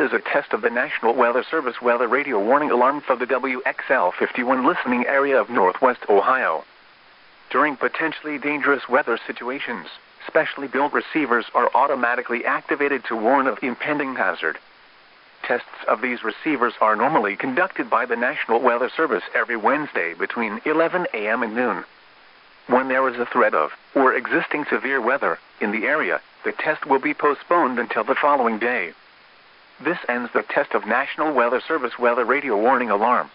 is a test of the National Weather Service weather radio warning alarm for the WXL51 listening area of Northwest Ohio. During potentially dangerous weather situations, specially built receivers are automatically activated to warn of impending hazard. Tests of these receivers are normally conducted by the National Weather Service every Wednesday between 11 a.m. and noon. When there is a threat of, or existing severe weather, in the area, the test will be postponed until the following day. This ends the test of National Weather Service weather radio warning alarm.